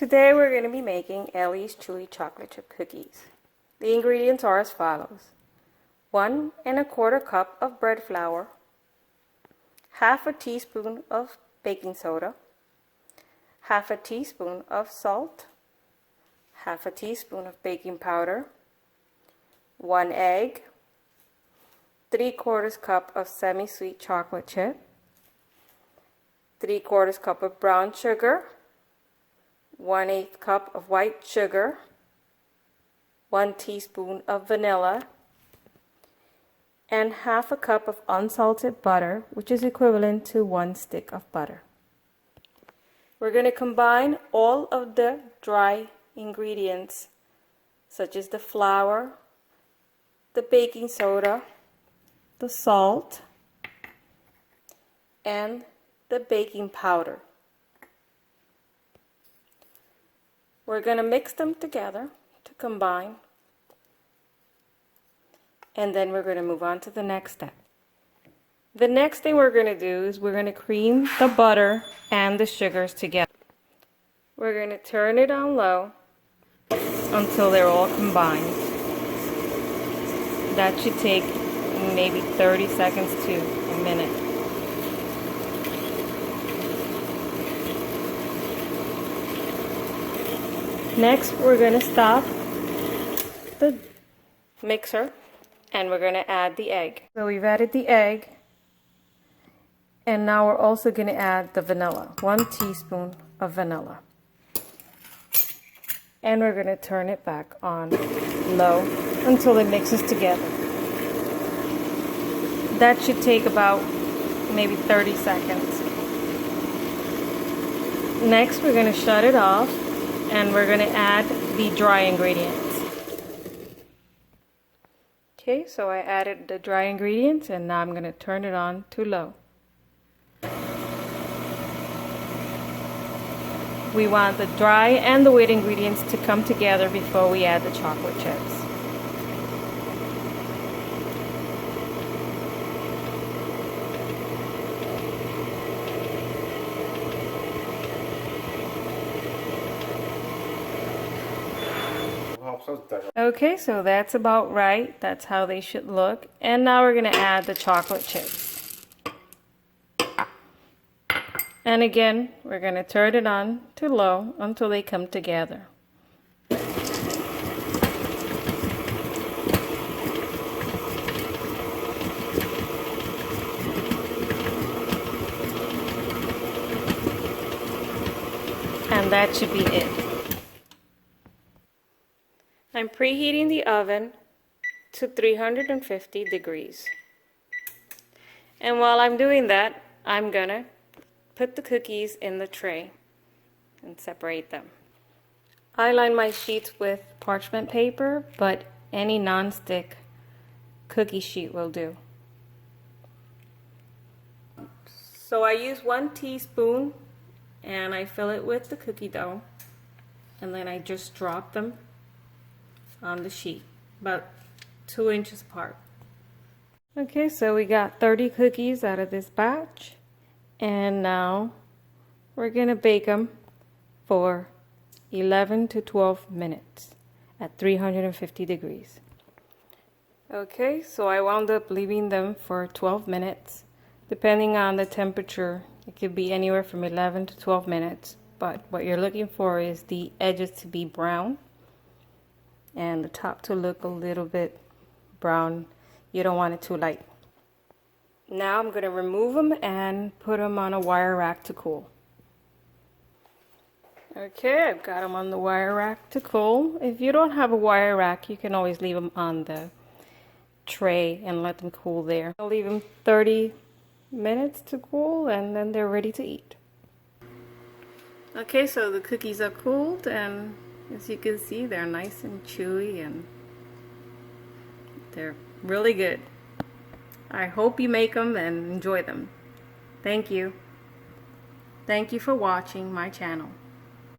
Today we're going to be making Ellie's Chewy chocolate chip cookies. The ingredients are as follows: 1 1/4 cup of bread flour, half a teaspoon of baking soda, half a teaspoon of salt, half a teaspoon of baking powder, 1 egg, 3/4 cup of semi-sweet chocolate chip, 3/4 cup of brown sugar, 1/8 cup of white sugar, 1 teaspoon of vanilla, and half a cup of unsalted butter, which is equivalent to 1 stick of butter. We're going to combine all of the dry ingredients, such as the flour, the baking soda, the salt, and the baking powder. We're going to mix them together to combine, and then we're going to move on to the next step. The next thing we're going to do is we're going to cream the butter and the sugars together. We're going to turn it on low until they're all combined. That should take maybe 30 seconds to a minute. Next, we're going to stop the mixer and we're going to add the egg. So we've added the egg, and now we're also going to add the vanilla, 1 teaspoon of vanilla. And we're going to turn it back on low until it mixes together. That should take about maybe 30 seconds. Next, we're going to shut it off and we're going to add the dry ingredients. Okay, so I added the dry ingredients and now I'm going to turn it on to low. We want the dry and the wet ingredients to come together before we add the chocolate chips. Okay, so that's about right. That's how they should look. And now we're going to add the chocolate chips. And again, we're going to turn it on to low until they come together. And that should be it. I'm preheating the oven to 350 degrees. And while I'm doing that, I'm gonna put the cookies in the tray and separate them. I line my sheets with parchment paper, but any non-stick cookie sheet will do. So I use 1 teaspoon and I fill it with the cookie dough, and then I just drop them on the sheet, about 2 inches apart. Okay, so we got 30 cookies out of this batch, and now we're gonna bake them for 11 to 12 minutes at 350 degrees. Okay, so I wound up leaving them for 12 minutes. Depending on the temperature, it could be anywhere from 11 to 12 minutes, but what you're looking for is the edges to be brown and the top to look a little bit brown. You don't want it too light. Now I'm going to remove them and put them on a wire rack to cool. Okay, I've got them on the wire rack to cool. If you don't have a wire rack, you can always leave them on the tray and let them cool there. I'll leave them 30 minutes to cool and then they're ready to eat. Okay, so the cookies are cooled, and as you can see, they're nice and chewy and they're really good. I hope you make them and enjoy them. Thank you. Thank you for watching my channel.